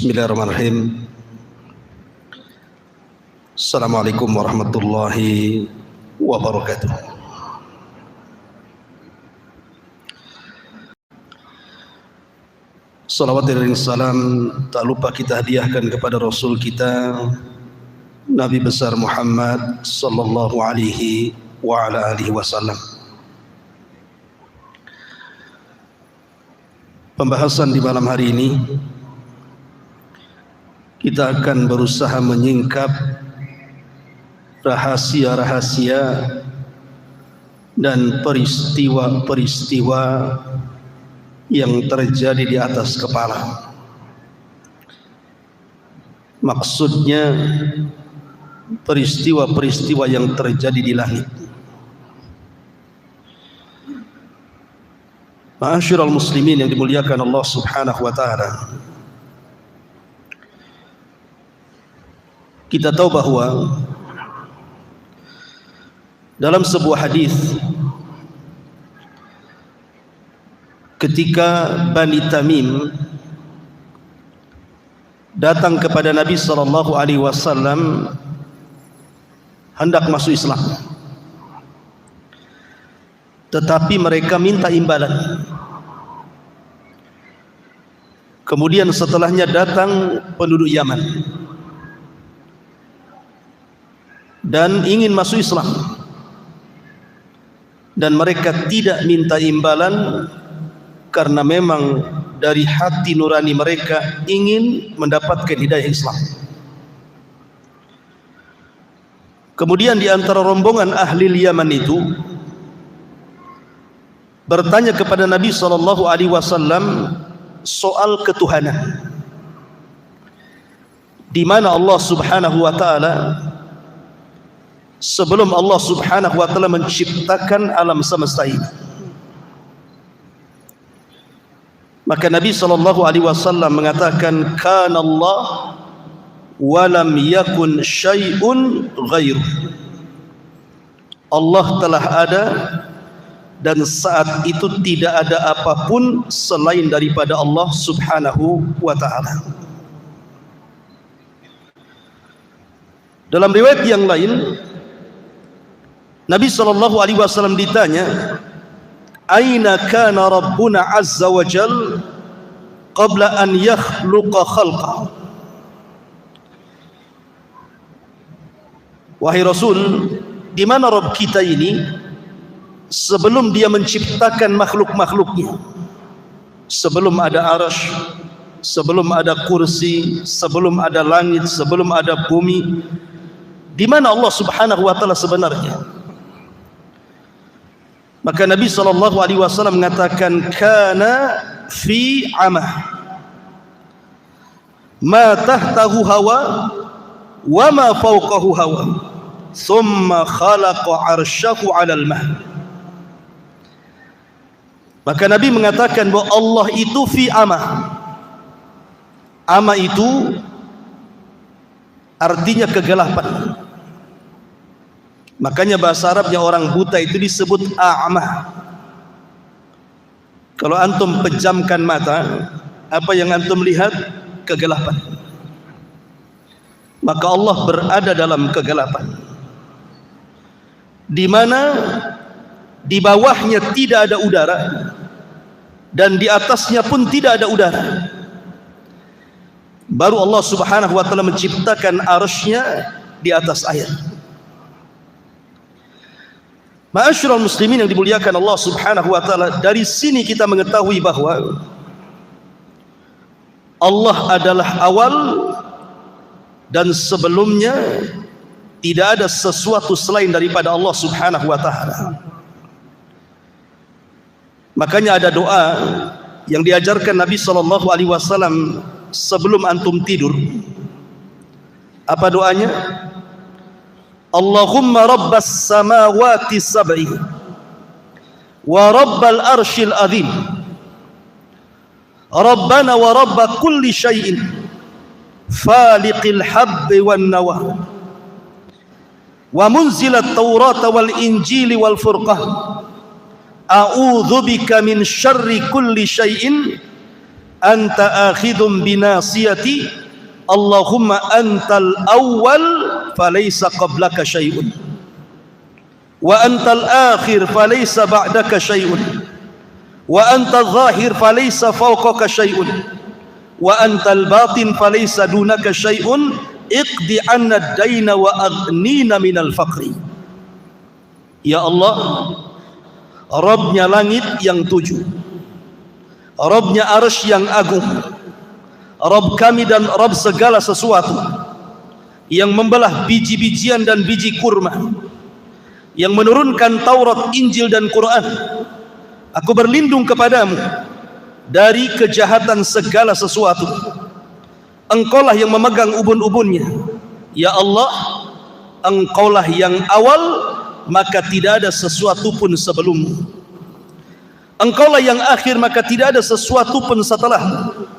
Bismillahirrahmanirrahim. Assalamualaikum warahmatullahi wabarakatuh. Salawat dan salam tak lupa kita hadiahkan kepada Rasul kita Nabi besar Muhammad sallallahu alaihi wa ala alihi wasallam. Pembahasan di malam hari ini kita akan berusaha menyingkap rahasia-rahasia dan peristiwa-peristiwa yang terjadi di atas kepala. Maksudnya peristiwa-peristiwa yang terjadi di langit. Ma'asyiral muslimin yang dimuliakan Allah Subhanahu wa taala. Kita tahu bahwa dalam sebuah hadis ketika Bani Tamim datang kepada Nabi sallallahu alaihi wasallam hendak masuk Islam, tetapi mereka minta imbalan. Kemudian setelahnya datang penduduk Yaman dan ingin masuk Islam, dan mereka tidak minta imbalan karena memang dari hati nurani mereka ingin mendapatkan hidayah Islam. Kemudian di antara rombongan ahli Yaman itu bertanya kepada Nabi sallallahu alaihi wasallam soal ketuhanan, di mana Allah Subhanahu wa taala sebelum Allah Subhanahu wa taala menciptakan alam semesta ini. Maka Nabi sallallahu alaihi wasallam mengatakan kana Allah wa lam yakun syai'un ghairu. Allah telah ada dan saat itu tidak ada apapun selain daripada Allah Subhanahu wa taala. Dalam riwayat yang lain Nabi sallallahu alaihi wasallam ditanya, "Aina kana Rabbuna azza wa jal qabla an yakhluqa khalqa?" Wahai Rasul, di mana Rabb kita ini sebelum dia menciptakan makhluk-makhluknya? Sebelum ada arasy, sebelum ada kursi, sebelum ada langit, sebelum ada bumi, di mana Allah Subhanahu wa taala sebenarnya? Maka Nabi sallallahu alaihi wasallam mengatakan kana fi amah ma tahtahu hawa wa ma fawqahu hawa thumma khalaqa arsyahu 'alal ma. Maka Nabi mengatakan bahwa Allah itu fi amah. Amah itu artinya kegelapan. Makanya bahasa Arabnya orang buta itu disebut a'mah. Kalau antum pejamkan mata, apa yang antum lihat? Kegelapan. Maka Allah berada dalam kegelapan, di mana di bawahnya tidak ada udara dan di atasnya pun tidak ada udara. Baru Allah Subhanahu wa taala menciptakan arsy-Nya di atas air. Ma'asyiral muslimin yang dimuliakan Allah Subhanahu wa taala, dari sini kita mengetahui bahwa Allah adalah awal dan sebelumnya tidak ada sesuatu selain daripada Allah Subhanahu wa taala. Makanya ada doa yang diajarkan Nabi sallallahu alaihi wasallam sebelum antum tidur. Apa doanya? Allahumma rabbas samawati sab'i wa rabbal arshil azim rabbana wa rabba kulli syai'in faliqil habbi wan nawa wa munzilat taurata wal injili wal furqan a'udzu bika min syarri kulli syai'in anta akhidhum binasiyati, Allahumma antal awwal falaysa qablaka syai'un, wa antal akhir falaysa ba'daka syai'un, wa antal zahir falaysa fawqaka syai'un, wa antal batin falaysa dunaka syai'un, iqdi 'anna ad-daina wa aghnina minal faqri. Ya Allah, Rabbnya langit yang 7, Rabbnya arsy yang agung, Rabb kami dan Rabb segala sesuatu, yang membelah biji-bijian dan biji kurma, yang menurunkan Taurat, Injil dan Quran. Aku berlindung kepadamu dari kejahatan segala sesuatu. Engkaulah yang memegang ubun-ubunnya. Ya Allah, Engkaulah yang awal, maka tidak ada sesuatu pun sebelummu. Engkaulah yang akhir, maka tidak ada sesuatu pun setelahmu.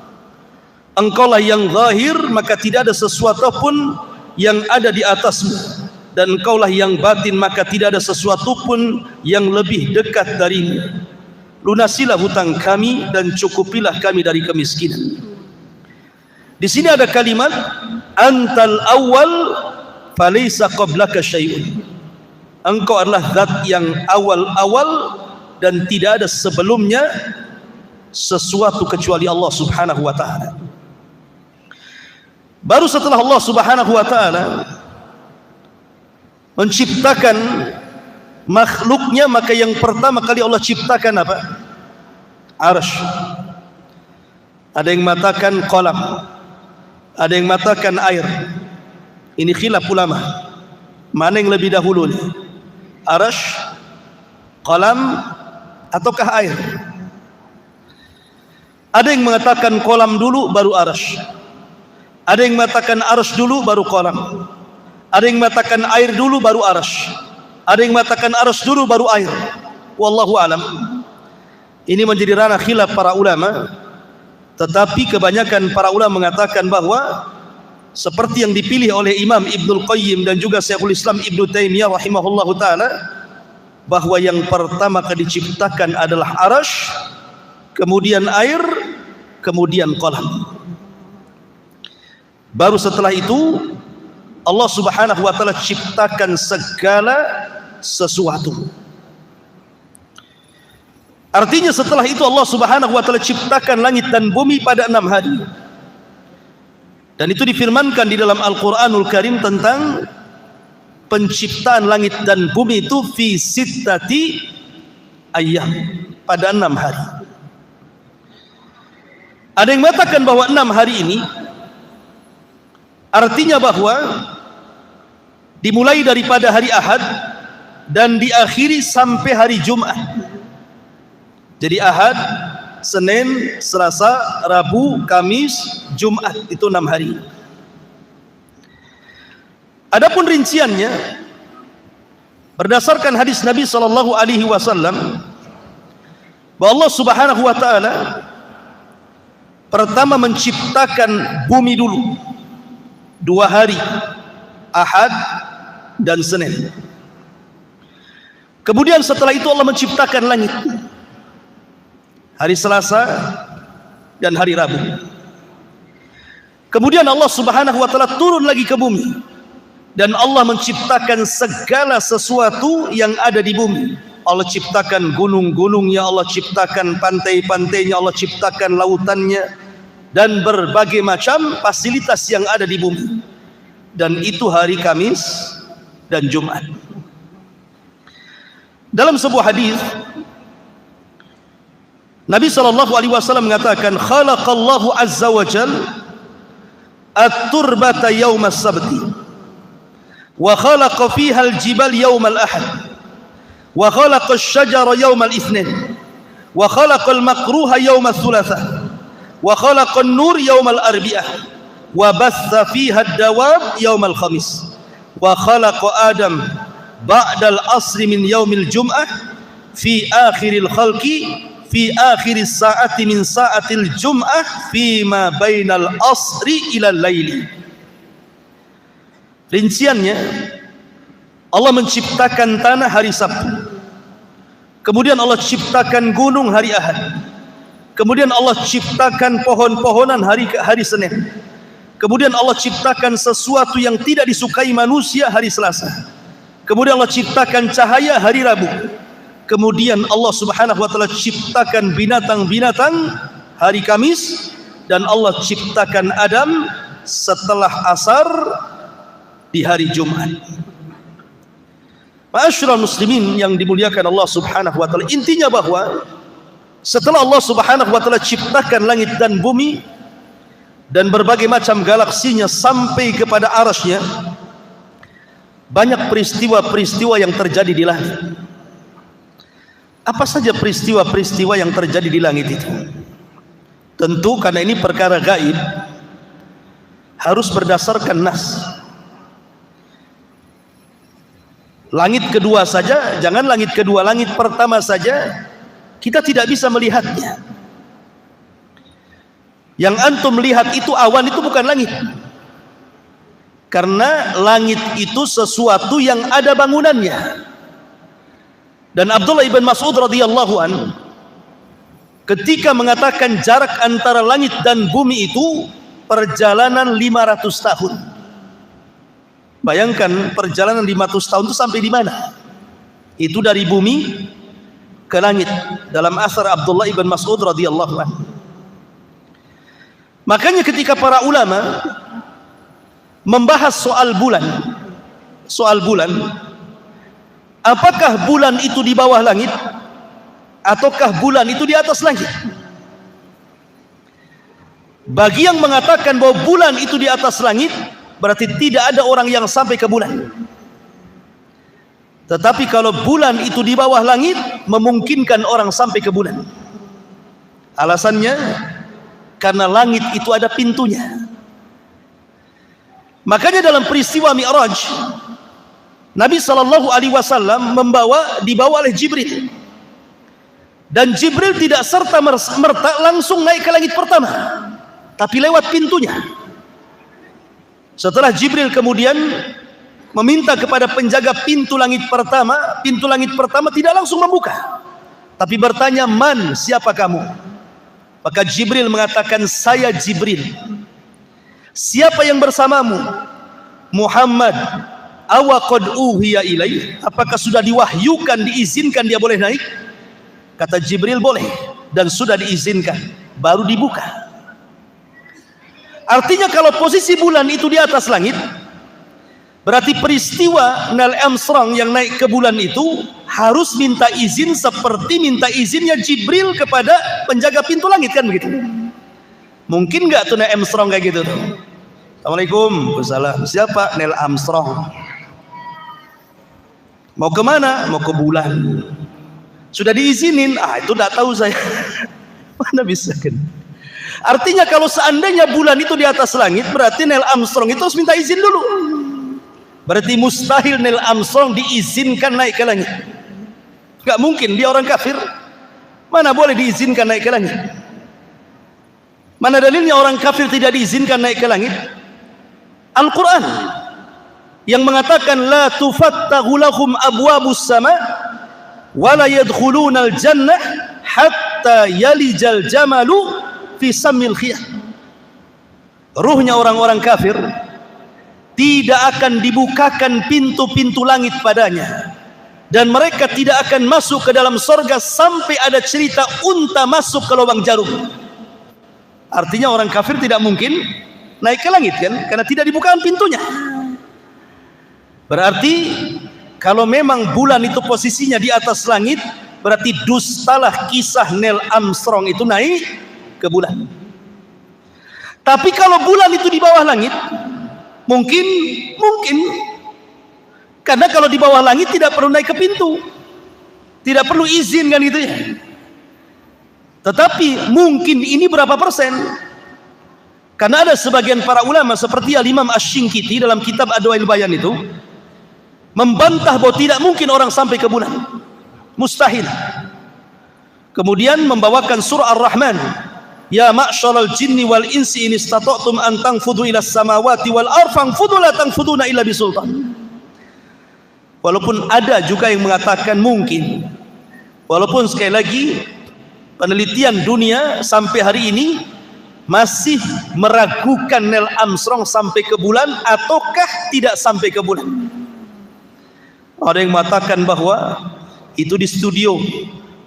Engkaulah yang zahir, maka tidak ada sesuatu pun yang ada di atasmu. Dan Engkaulah yang batin, maka tidak ada sesuatu pun yang lebih dekat darimu. Lunasilah hutang kami dan cukupilah kami dari kemiskinan. Di sini ada kalimat antal awal falaysa qablaka syai'un. Engkau adalah zat yang awal-awal dan tidak ada sebelumnya sesuatu kecuali Allah Subhanahu wa taala. Baru setelah Allah Subhanahu wa taala menciptakan makhluknya, maka yang pertama kali Allah ciptakan apa? Arsy. Ada yang mengatakan qalam, ada yang mengatakan air. Ini khilaf ulama, mana yang lebih dahulu nih? Arsy, qalam, ataukah air? Ada yang mengatakan qalam dulu baru arsy, ada yang mengatakan arsy dulu baru qalam, ada yang mengatakan air dulu baru arsy, ada yang mengatakan arsy dulu baru air. Wallahu alam. Ini menjadi ranah khilaf para ulama, tetapi kebanyakan para ulama mengatakan bahwa seperti yang dipilih oleh Imam Ibnul Qayyim dan juga Syekhul Islam Ibnu Taimiyah rahimahullahu taala, bahwa yang pertama kali diciptakan adalah arsy, kemudian air, kemudian qalam. Baru setelah itu Allah Subhanahu wa taala ciptakan segala sesuatu. Artinya setelah itu Allah Subhanahu wa taala ciptakan langit dan bumi pada 6 hari. Dan itu difirmankan di dalam Al-Qur'anul Karim tentang penciptaan langit dan bumi itu fi sittati ayyam, pada 6 hari. Ada yang mengatakan bahwa 6 hari ini artinya bahwa dimulai daripada hari Ahad dan diakhiri sampai hari Jumat. Jadi Ahad, Senin, Selasa, Rabu, Kamis, Jumat, itu 6 hari. Adapun rinciannya berdasarkan hadis Nabi SAW, bahwa Allah Subhanahu wa taala pertama menciptakan bumi dulu 2 hari, Ahad dan Senin. Kemudian setelah itu Allah menciptakan langit, hari Selasa dan hari Rabu. Kemudian Allah Subhanahu wa taala turun lagi ke bumi, dan Allah menciptakan segala sesuatu yang ada di bumi. Allah ciptakan gunung-gunungnya, Allah ciptakan pantai-pantainya, Allah ciptakan lautannya, dan berbagai macam fasilitas yang ada di bumi. Dan itu hari Kamis dan Jumat. Dalam sebuah hadis Nabi SAW mengatakan, khalaqallahu azza wa jal at-turbata yawma as-sabti wa khalaqa fiha al-jibal yawma al-ahad wa khalaqa ash-shajara yawma al-ithnin wa khalaqa al-makruha yawma al-thulatha wa khalaqa an-nur yawma al-arbi'ah wa batha fiha ad-dawab yawma al-khamis wa khalaqa adam ba'da al-asri min yawmil jum'ah fi akhiril khalqi fi akhir saati min saatil jum'ah fi ma bainal asri ila laili. Rinciannya, Allah menciptakan tanah hari Sabtu, kemudian Allah ciptakan gunung hari Ahad, Kemudian Allah ciptakan pohon-pohonan hari Senin. Kemudian Allah ciptakan sesuatu yang tidak disukai manusia hari Selasa. Kemudian Allah ciptakan cahaya hari Rabu. Kemudian Allah Subhanahu wa taala ciptakan binatang-binatang hari Kamis, dan Allah ciptakan Adam setelah asar di hari Jumat. Ma'asyiral muslimin yang dimuliakan Allah Subhanahu wa taala, intinya bahwa setelah Allah Subhanahu wa taala ciptakan langit dan bumi dan berbagai macam galaksinya sampai kepada arasy-Nya, banyak peristiwa-peristiwa yang terjadi di langit. Apa saja peristiwa-peristiwa yang terjadi di langit itu? Tentu karena ini perkara gaib, harus berdasarkan nas. Langit kedua saja, jangan langit kedua, langit pertama saja kita tidak bisa melihatnya. Yang antum lihat itu awan, itu bukan langit. Karena langit itu sesuatu yang ada bangunannya. Dan Abdullah ibn Mas'ud radhiyallahu an ketika mengatakan jarak antara langit dan bumi itu perjalanan 500 tahun. Bayangkan perjalanan 500 tahun itu sampai di mana? Itu dari bumi ke langit, dalam asar Abdullah ibn Mas'ud radhiyallahu anhu. Makanya ketika para ulama membahas soal bulan, apakah bulan itu di bawah langit ataukah bulan itu di atas langit? Bagi yang mengatakan bahwa bulan itu di atas langit, berarti tidak ada orang yang sampai ke bulan. Tetapi kalau bulan itu di bawah langit, memungkinkan orang sampai ke bulan. Alasannya karena langit itu ada pintunya. Makanya dalam peristiwa Mi'raj, Nabi SAW dibawa oleh Jibril, dan Jibril tidak serta-merta langsung naik ke langit pertama, tapi lewat pintunya. Setelah Jibril kemudian meminta kepada penjaga pintu langit pertama tidak langsung membuka, tapi bertanya, "Man, siapa kamu?" Maka Jibril mengatakan, "Saya Jibril." "Siapa yang bersamamu?" "Muhammad." "Awa qad uhiya ilaih." Apakah sudah diwahyukan, diizinkan dia boleh naik? Kata Jibril, boleh, dan sudah diizinkan, baru dibuka. Artinya kalau posisi bulan itu di atas langit, berarti peristiwa Neil Armstrong yang naik ke bulan itu harus minta izin seperti minta izinnya Jibril kepada penjaga pintu langit, kan begitu? Mungkin nggak tuh Neil Armstrong kayak gitu tuh? Assalamualaikum. Waalaikumsalam. Siapa? Neil Armstrong. Mau kemana? Mau ke bulan. Sudah diizinin? Itu tidak tahu saya. Mana bisa kan? Artinya kalau seandainya bulan itu di atas langit, berarti Neil Armstrong itu harus minta izin dulu. Berarti mustahil Neil Armstrong diizinkan naik ke langit. Gak mungkin, dia orang kafir. Mana boleh diizinkan naik ke langit? Mana dalilnya orang kafir tidak diizinkan naik ke langit? Al-Quran yang mengatakan la tufattahu lahum abwabus sama wa la yadkhuluna al-jannah hatta yalijal jamalu fi sammil khiyah. Ruhnya orang-orang kafir tidak akan dibukakan pintu-pintu langit padanya, dan mereka tidak akan masuk ke dalam sorga sampai ada cerita unta masuk ke lubang jarum. Artinya orang kafir tidak mungkin naik ke langit, kan? Karena tidak dibukakan pintunya. Berarti kalau memang bulan itu posisinya di atas langit, berarti dustalah kisah Neil Armstrong itu naik ke bulan. Tapi kalau bulan itu di bawah langit, mungkin karena kalau di bawah langit tidak perlu naik ke pintu, tidak perlu izin, kan gitu ya. Tetapi mungkin ini berapa persen? Karena ada sebagian para ulama seperti Al-Imam Asy-Syinkiti dalam kitab Adwail Bayan itu membantah bahwa tidak mungkin orang sampai ke bulan, mustahil. Kemudian membawakan surah Ar-Rahman, ya ma'syaral jinni wal insi in istata'tum an tanfudu ila samawati wal ardh fanfudu la tanfuduna illa bisultan. Walaupun ada juga yang mengatakan mungkin, walaupun sekali lagi penelitian dunia sampai hari ini masih meragukan Neil Armstrong sampai ke bulan ataukah tidak sampai ke bulan. Ada yang mengatakan bahwa itu di studio,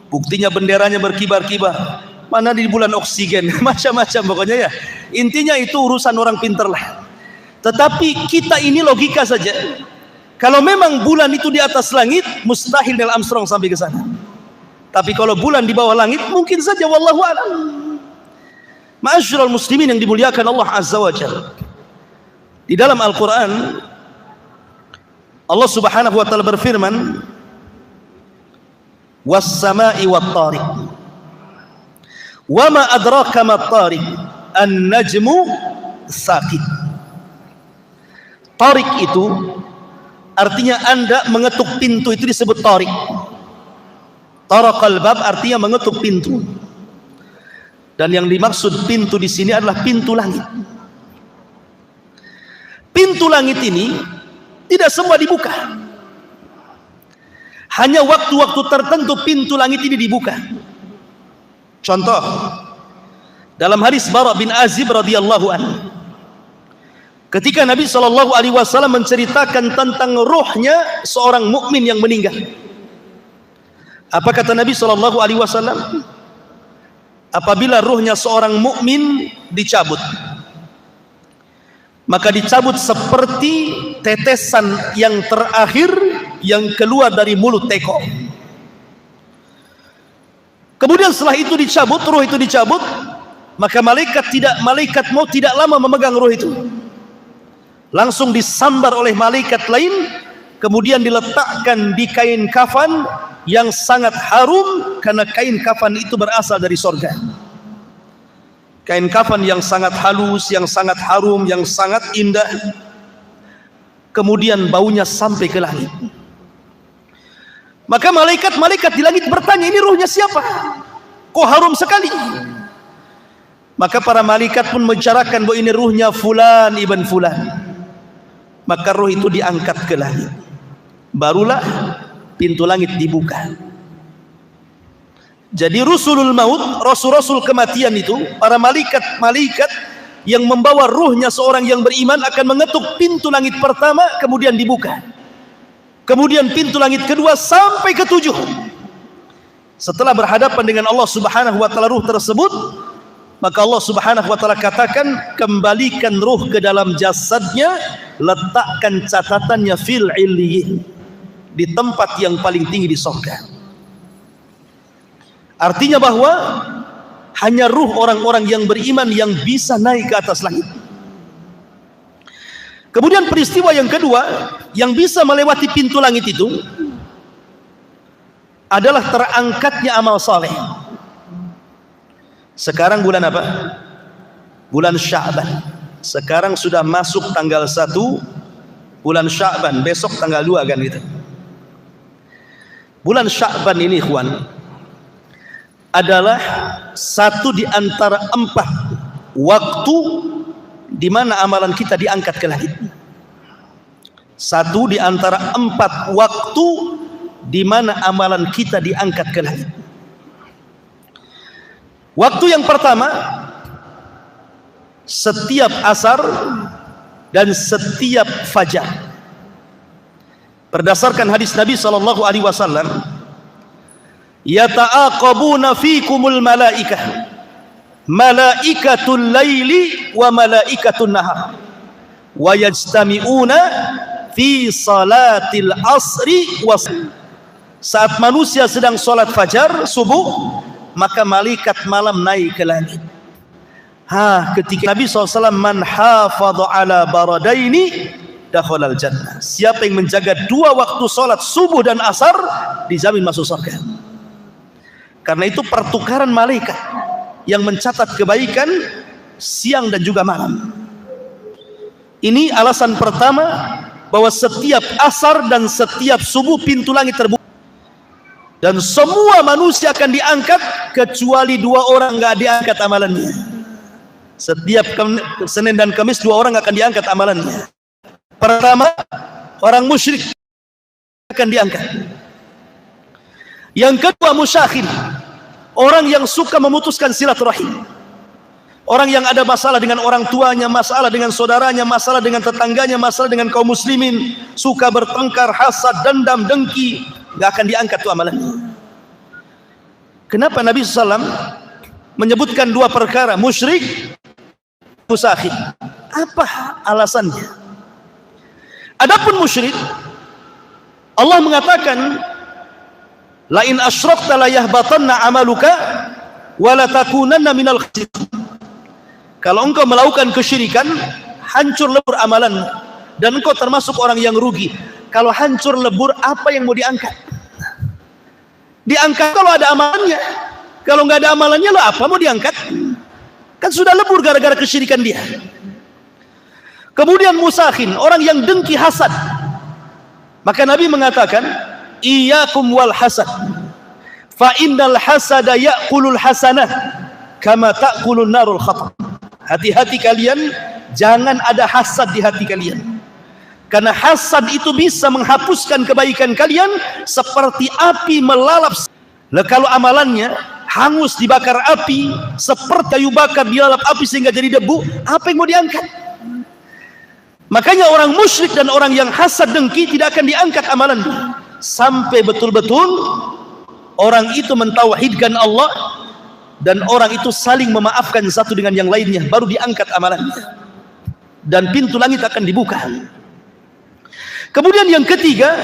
buktinya benderanya berkibar-kibar, mana di bulan oksigen, macam-macam pokoknya ya. Intinya itu urusan orang pintar lah. Tetapi kita ini logika saja. Kalau memang bulan itu di atas langit, mustahil Neil Armstrong sampai ke sana. Tapi kalau bulan di bawah langit, mungkin saja, wallahu a'lam. Ma'asyiral muslimin yang dimuliakan Allah Azza wa Jalla. Di dalam Al-Quran, Allah Subhanahu wa Ta'ala berfirman, was-sama'i wat-tariq. Wa ma adraka mat-tariq, an-najmu saqit. Tariq itu artinya Anda mengetuk pintu, itu disebut tariq. Taraqal bab artinya mengetuk pintu. Dan yang dimaksud pintu di sini adalah pintu langit. Pintu langit ini tidak semua dibuka. Hanya waktu-waktu tertentu pintu langit ini dibuka. Contoh, dalam hadis Bara bin Azib radhiyallahu anhu, ketika Nabi SAW menceritakan tentang ruhnya seorang mukmin yang meninggal, apa kata Nabi SAW? Apabila ruhnya seorang mukmin dicabut, maka dicabut seperti tetesan yang terakhir yang keluar dari mulut teko. Kemudian setelah itu dicabut, ruh itu dicabut, maka malaikat maut tidak lama memegang ruh itu. Langsung disambar oleh malaikat lain, kemudian diletakkan di kain kafan yang sangat harum, karena kain kafan itu berasal dari sorga. Kain kafan yang sangat halus, yang sangat harum, yang sangat indah. Kemudian baunya sampai ke langit. Maka malaikat di langit bertanya, ini ruhnya siapa? Kok harum sekali? Maka para malaikat pun membicarakan bahwa ini ruhnya Fulan ibn Fulan. Maka ruh itu diangkat ke langit. Barulah pintu langit dibuka. Jadi rusulul maut, rasul-rasul kematian itu, para malaikat yang membawa ruhnya seorang yang beriman akan mengetuk pintu langit pertama, kemudian dibuka. Kemudian pintu langit kedua sampai ke-7. Setelah berhadapan dengan Allah Subhanahu wa Ta'ala ruh tersebut, maka Allah Subhanahu wa Ta'ala katakan, kembalikan ruh ke dalam jasadnya, letakkan catatannya fil illiyin, di tempat yang paling tinggi di surga. Artinya bahwa hanya ruh orang-orang yang beriman yang bisa naik ke atas langit. Kemudian peristiwa yang kedua yang bisa melewati pintu langit itu adalah terangkatnya amal saleh. Sekarang bulan apa? Bulan Sya'ban. Sekarang sudah masuk tanggal 1 bulan Sya'ban, besok tanggal 2 kan gitu. Bulan Sya'ban ini ikhwan adalah satu di antara 4 waktu di mana amalan kita diangkat ke langit. Satu di antara 4 waktu di mana amalan kita diangkat ke langit. Waktu yang pertama, setiap asar dan setiap fajar. Berdasarkan hadis Nabi SAW, yata'aqabuna fikumul malaikah, malaikatul laili wa malaikatul nahar, wa yajtami'una fi salatil asri wa. Saat manusia sedang salat fajar subuh, maka malaikat malam naik ke langit. Ketika Nabi SAW, man hafadha ala baradaini dakhalal jannah. Siapa yang menjaga 2 waktu salat subuh dan asar, dijamin masuk surga. Karena itu pertukaran malaikat yang mencatat kebaikan siang dan juga malam. Ini alasan pertama bahwa setiap asar dan setiap subuh pintu langit terbuka. Dan semua manusia akan diangkat kecuali 2 orang nggak diangkat amalannya. Setiap Senin dan Kamis 2 orang akan diangkat amalannya. Pertama, orang musyrik akan diangkat. Yang kedua, musyakhir, Orang yang suka memutuskan silaturahim, orang yang ada masalah dengan orang tuanya, masalah dengan saudaranya, masalah dengan tetangganya, masalah dengan kaum muslimin, suka bertengkar, hasad, dendam, dengki, gak akan diangkat tuh amalannya. Kenapa Nabi SAW menyebutkan dua perkara, musyrik, musakhin? Apa alasannya? Adapun musyrik, Allah mengatakan, la in asyrakta la yahbatanna amaluka wa la takunanna minal khasirin. Kalau engkau melakukan kesyirikan, hancur lebur amalanmu dan engkau termasuk orang yang rugi. Kalau hancur lebur, apa yang mau diangkat? Diangkat kalau ada amalannya. Kalau nggak ada amalannya, lo apa mau diangkat? Kan sudah lebur gara-gara kesyirikan dia. Kemudian musakhin, orang yang dengki, hasad. Maka Nabi mengatakan, iyyakum wal hasad, fa innal hasada ya'kulul hasanah kama ta'kulun narul khatam. Hati-hati kalian, jangan ada hasad di hati kalian, karena hasad itu bisa menghapuskan kebaikan kalian seperti api melalap. Kalau amalannya hangus dibakar api, seperti kayu bakar dilalap api sehingga jadi debu, apa yang mau diangkat? Makanya orang musyrik dan orang yang hasad dengki tidak akan diangkat amalannya sampai betul-betul orang itu mentauhidkan Allah dan orang itu saling memaafkan satu dengan yang lainnya, baru diangkat amalannya dan pintu langit akan dibuka. Kemudian yang ketiga,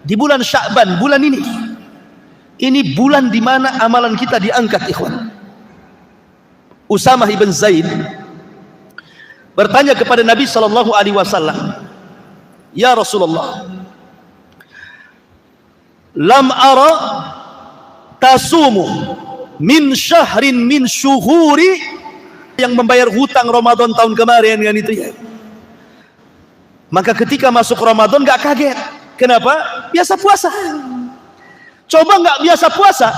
di bulan Sya'ban, bulan ini bulan di mana amalan kita diangkat, ikhwan. Usamah ibn Zaid bertanya kepada Nabi SAW, ya Rasulullah, lam ara tasumu min syahrin min syuhuri, yang membayar hutang Ramadan tahun kemarin kan itu ya. Maka ketika masuk Ramadan gak kaget. Kenapa? Biasa puasa. Coba gak biasa puasa,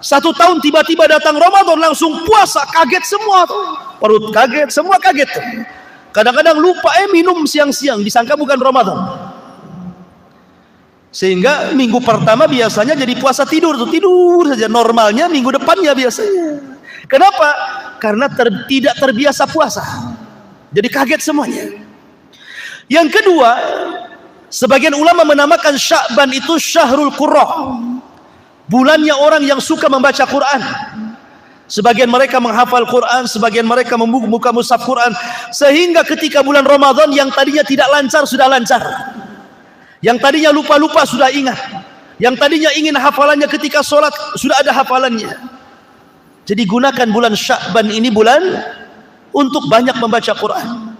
1 tahun tiba-tiba datang Ramadan langsung puasa, kaget semua tuh. Perut kaget, semua kaget tuh. Kadang-kadang lupa minum siang-siang, disangka bukan Ramadan. Sehingga minggu pertama biasanya jadi puasa tidur tuh, tidur saja. Normalnya minggu depannya biasanya. Kenapa? Karena tidak terbiasa puasa. Jadi kaget semuanya. Yang kedua, sebagian ulama menamakan Sya'ban itu Syahrul Qurra, bulannya orang yang suka membaca Quran. Sebagian mereka menghafal Quran, sebagian mereka membuka mushaf Quran, sehingga ketika bulan Ramadan yang tadinya tidak lancar sudah lancar. Yang tadinya lupa-lupa sudah ingat. Yang tadinya ingin hafalannya ketika sholat sudah ada hafalannya. Jadi gunakan bulan Sya'ban ini bulan untuk banyak membaca Quran.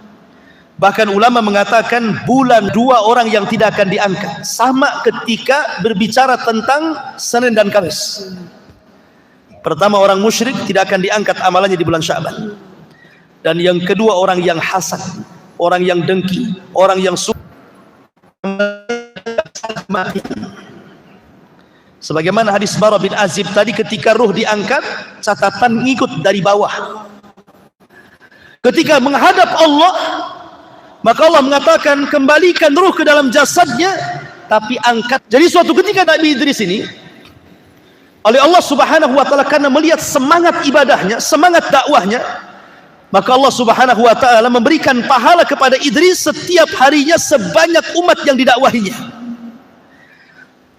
Bahkan ulama mengatakan bulan dua orang yang tidak akan diangkat, sama ketika berbicara tentang Senin dan Kamis. Pertama, orang musyrik tidak akan diangkat amalannya di bulan Sya'ban. Dan yang kedua, orang yang hasad, orang yang dengki, orang yang suka mati. Sebagaimana hadis Bara bin Azib tadi, ketika ruh diangkat, catatan ngikut dari bawah. Ketika menghadap Allah, maka Allah mengatakan, kembalikan ruh ke dalam jasadnya, tapi angkat. Jadi suatu ketika Nabi Idris ini, oleh Allah Subhanahu wa ta'ala, karena melihat semangat ibadahnya, semangat dakwahnya, maka Allah Subhanahu wa ta'ala memberikan pahala kepada Idris setiap harinya sebanyak umat yang didakwahinya.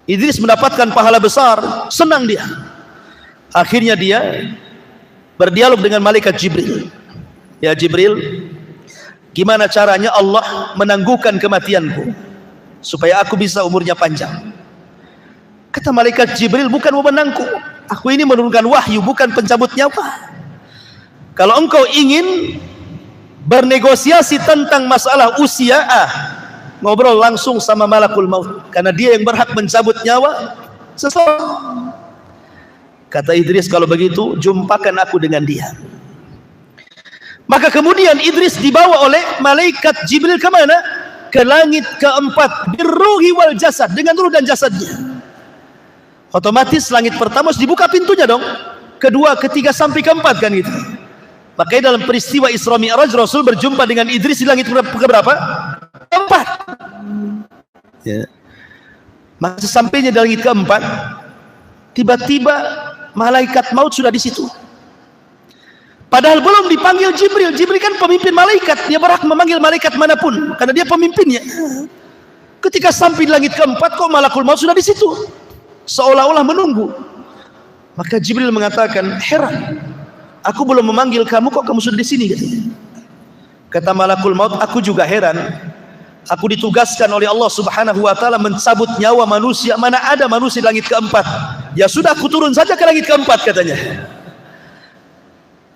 Idris mendapatkan pahala besar, senang dia. Akhirnya dia berdialog dengan malaikat Jibril. Ya Jibril, gimana caranya Allah menangguhkan kematianku supaya aku bisa umurnya panjang? Kata malaikat Jibril, bukan wewenangku, aku ini menurunkan wahyu, bukan pencabut nyawa. Kalau engkau ingin bernegosiasi tentang masalah usia, ngobrol langsung sama malakul maut, karena dia yang berhak mencabut nyawa seseorang. Kata Idris, kalau begitu jumpakan aku dengan dia. Maka kemudian Idris dibawa oleh malaikat Jibril kemana? Ke langit keempat, birruhi wal jasad, dengan ruh dan jasadnya. Otomatis langit pertama harus dibuka pintunya dong, kedua, ketiga, sampai keempat kan gitu. Makanya dalam peristiwa Isra Mi'raj, Rasul berjumpa dengan Idris di langit keberapa? Keempat. Ya. Maka sesampainya di langit keempat, tiba-tiba malaikat maut sudah di situ. Padahal belum dipanggil Jibril. Jibril kan pemimpin malaikat, dia berhak memanggil malaikat manapun karena dia pemimpinnya. Ketika sampai di langit keempat, kok malakul maut sudah di situ, seolah-olah menunggu. Maka Jibril mengatakan, heran, aku belum memanggil kamu, kok kamu sudah di sini? Kata malakul maut, aku juga heran. Aku ditugaskan oleh Allah Subhanahu wa taala mencabut nyawa manusia, mana ada manusia di langit keempat. Ya sudah, aku turun saja ke langit keempat, katanya.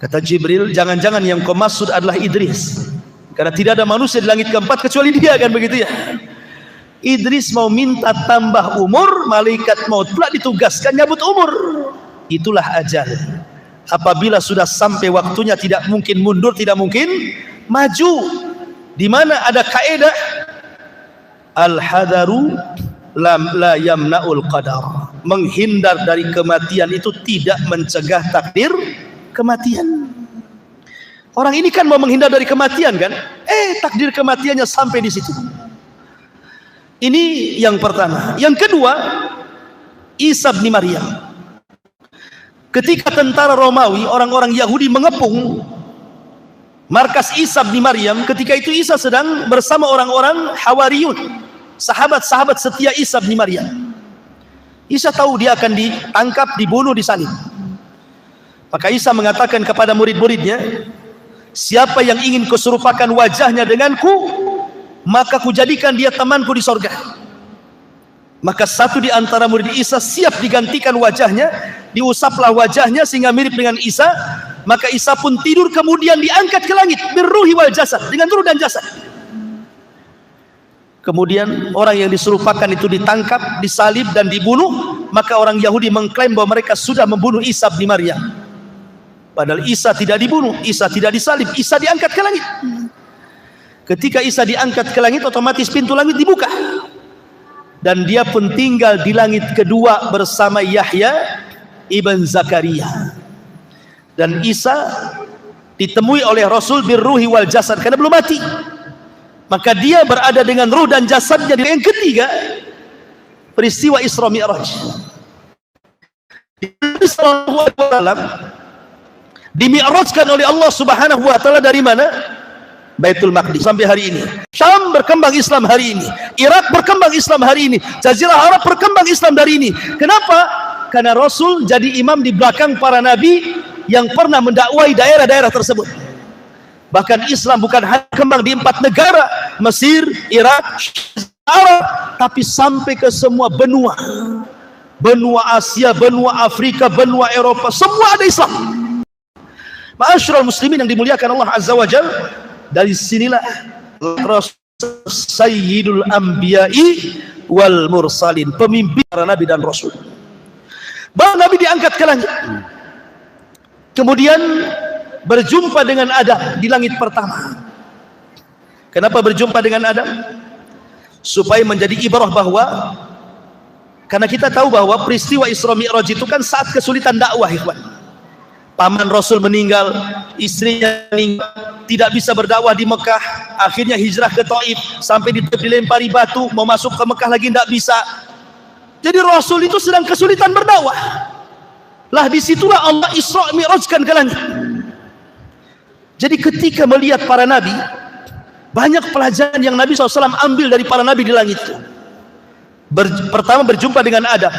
Kata Jibril, jangan-jangan yang kau maksud adalah Idris, karena tidak ada manusia di langit keempat kecuali dia, kan begitu ya. Idris mau minta tambah umur, malaikat maut pula ditugaskan nyabut umur. Itulah ajal. Apabila sudah sampai waktunya, tidak mungkin mundur, tidak mungkin maju. Di mana ada kaidah al-hadaru la yamna'ul qadar. Menghindar dari kematian itu tidak mencegah takdir kematian. Orang ini kan mau menghindar dari kematian, kan? Takdir kematiannya sampai di situ. Ini yang pertama. Yang kedua, Isa bin Maryam. Ketika tentara Romawi, orang-orang Yahudi mengepung markas Isa bin Maryam, ketika itu Isa sedang bersama orang-orang Hawariyun, sahabat-sahabat setia Isa bin Maryam. Isa tahu dia akan ditangkap, dibunuh, disalib. Maka Isa mengatakan kepada murid-muridnya, siapa yang ingin kuserupakan wajahnya denganku, maka kujadikan dia temanku di sorga. Maka satu di antara murid Isa siap digantikan wajahnya, diusaplah wajahnya sehingga mirip dengan Isa. Maka Isa pun tidur, kemudian diangkat ke langit birruhi wal jasad, dengan ruh dan jasad. Kemudian orang yang diserupakan itu ditangkap, disalib dan dibunuh. Maka orang Yahudi mengklaim bahwa mereka sudah membunuh Isa bin Maryam. Padahal Isa tidak dibunuh, Isa tidak disalib, Isa diangkat ke langit. Ketika Isa diangkat ke langit, otomatis pintu langit dibuka. Dan dia pun tinggal di langit kedua bersama Yahya ibn Zakaria. Dan Isa ditemui oleh Rasul birruhi wal jasad, karena belum mati. Maka dia berada dengan ruh dan jasadnya. Yang ketiga, peristiwa Isra Mi'raj. Dimi'rajkan oleh Allah Subhanahu wa taala dari mana? Baitul Maqdis sampai hari ini. Syam berkembang Islam hari ini. Irak berkembang Islam hari ini. Jazirah Arab berkembang Islam dari ini. Kenapa? Karena Rasul jadi imam di belakang para nabi yang pernah mendakwai daerah-daerah tersebut. Bahkan Islam bukan hanya berkembang di 4 negara, Mesir, Irak, Arab, tapi sampai ke semua benua. Benua Asia, benua Afrika, benua Eropa, semua ada Islam. Ma'asyiral muslimin yang dimuliakan Allah Azza wa Jalla, dari sinilah Rasul Sayyidul Anbiya'i wal Mursalin, pemimpin para nabi dan rasul. Bahwa Nabi diangkat ke langit, kemudian berjumpa dengan Adam di langit pertama. Kenapa berjumpa dengan Adam? Supaya menjadi ibrah bahwa, karena kita tahu bahwa peristiwa Isra Mi'raj itu kan saat kesulitan dakwah, ikhwan. Paman Rasul meninggal, istrinya meninggal, tidak bisa berdakwah di Mekah, akhirnya hijrah ke Taif, sampai dilempari batu, mau masuk ke Mekah lagi tidak bisa. Jadi Rasul itu sedang kesulitan berdakwah. Lah disitulah Allah Isra Mi'rajkan ke langit. Jadi ketika melihat para nabi, banyak pelajaran yang Nabi SAW ambil dari para nabi di langit itu. Pertama, berjumpa dengan Adam.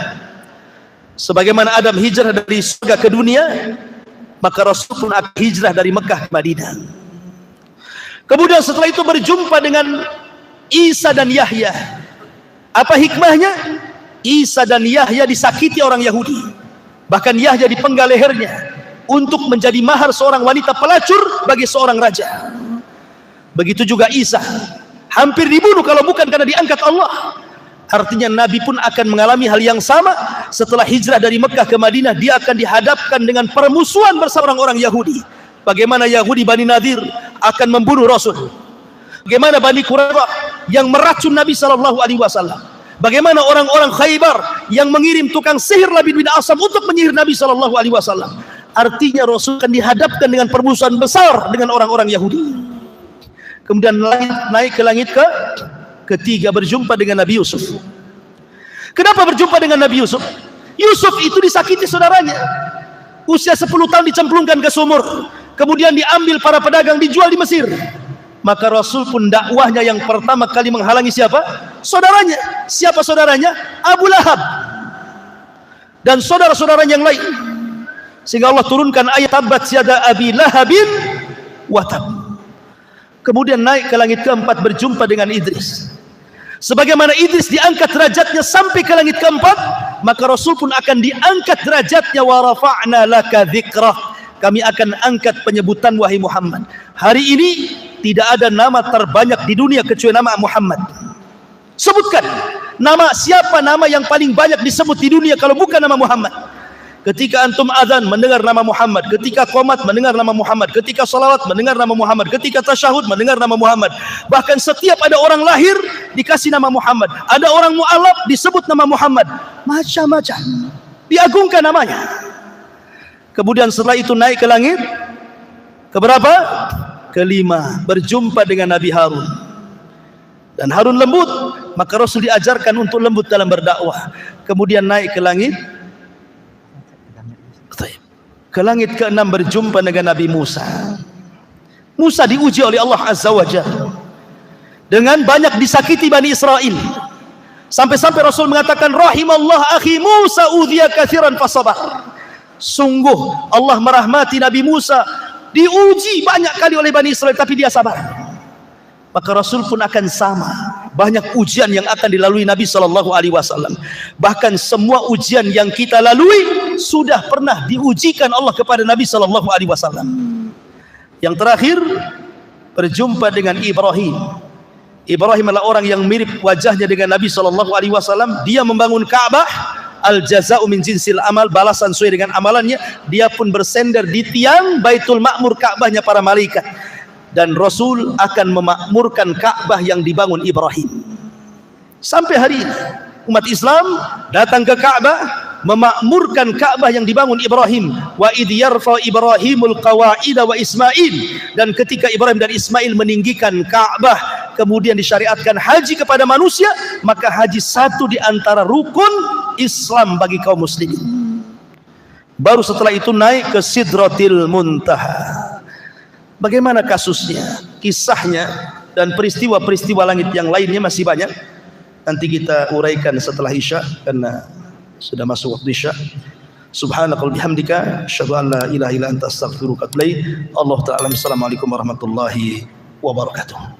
Sebagaimana Adam hijrah dari surga ke dunia, maka Rasul pun akan hijrah dari Mekah ke Madinah. Kemudian setelah itu berjumpa dengan Isa dan Yahya. Apa hikmahnya? Isa dan Yahya disakiti orang Yahudi, bahkan Yahya dipenggal lehernya untuk menjadi mahar seorang wanita pelacur bagi seorang raja. Begitu juga Isa, hampir dibunuh kalau bukan karena diangkat Allah. Artinya Nabi pun akan mengalami hal yang sama. Setelah hijrah dari Mekah ke Madinah, dia akan dihadapkan dengan permusuhan bersama orang-orang Yahudi. Bagaimana Yahudi Bani Nadir akan membunuh Rasul, bagaimana Bani Quraizah yang meracun Nabi SAW, bagaimana orang-orang Khaybar yang mengirim tukang sihir Labid bin Asam untuk menyihir Nabi SAW. Artinya Rasul akan dihadapkan dengan permusuhan besar dengan orang-orang Yahudi. Kemudian naik ke langit ketiga, berjumpa dengan Nabi Yusuf. Kenapa berjumpa dengan Nabi Yusuf? Yusuf itu disakiti saudaranya. Usia 10 tahun dicemplungkan ke sumur, kemudian diambil para pedagang, dijual di Mesir. Maka Rasul pun dakwahnya yang pertama kali menghalangi siapa? Saudaranya. Siapa saudaranya? Abu Lahab dan saudara-saudaranya yang lain. Sehingga Allah turunkan ayat tabat yada Abi Lahabin wa tab. Kemudian naik ke langit keempat berjumpa dengan Idris. Sebagaimana Idris diangkat derajatnya sampai ke langit keempat, maka Rasul pun akan diangkat derajatnya. Wa rafa'na laka dzikrah, kami akan angkat penyebutan wahai Muhammad. Hari ini tidak ada nama terbanyak di dunia kecuali nama Muhammad. Sebutkan nama, siapa nama yang paling banyak disebut di dunia kalau bukan nama Muhammad? Ketika antum azan mendengar nama Muhammad, ketika qomat mendengar nama Muhammad, ketika salawat mendengar nama Muhammad, ketika tasyahud mendengar nama Muhammad. Bahkan setiap ada orang lahir dikasih nama Muhammad, ada orang mu'alaf disebut nama Muhammad, macam-macam diagungkan namanya. Kemudian setelah itu naik ke langit keberapa? Kelima, berjumpa dengan Nabi Harun. Dan Harun lembut, maka Rasul diajarkan untuk lembut dalam berdakwah. Kemudian naik ke langit ke-6 berjumpa dengan Nabi Musa. Musa diuji oleh Allah Azza wa Jalla dengan banyak disakiti Bani Israel, sampai-sampai Rasul mengatakan rahimallah akhi Musa udhiya katsiran fasabar. Sungguh Allah merahmati Nabi Musa, diuji banyak kali oleh Bani Israel tapi dia sabar. Maka Rasul pun akan sama, banyak ujian yang akan dilalui Nabi SAW. Bahkan semua ujian yang kita lalui sudah pernah diujikan Allah kepada Nabi SAW. Yang terakhir berjumpa dengan Ibrahim. Ibrahim adalah orang yang mirip wajahnya dengan Nabi SAW. Dia membangun Ka'bah, al jaza'u min jinsil amal, balasan sesuai dengan amalannya. Dia pun bersender di tiang Baitul Ma'mur, Ka'bahnya para malaikat. Dan Rasul akan memakmurkan Ka'bah yang dibangun Ibrahim. Sampai hari ini umat Islam datang ke Ka'bah, memakmurkan Ka'bah yang dibangun Ibrahim. Wa idh yarfa Ibrahimul qawa'ida wa Ismail. Dan ketika Ibrahim dan Ismail meninggikan Ka'bah, kemudian disyariatkan haji kepada manusia, maka haji satu di antara rukun Islam bagi kaum muslimin. Baru setelah itu naik ke Sidratil Muntaha. Bagaimana kasusnya, kisahnya, dan peristiwa-peristiwa langit yang lainnya masih banyak. Nanti kita uraikan setelah Isya, karena sudah masuk waktu Isya. Subhanakallahumma bihamdika asyhadu an la ilaha illa anta astaghfiruka wa atubu ilaik. Allah ta'ala. Assalamualaikum warahmatullahi wabarakatuh.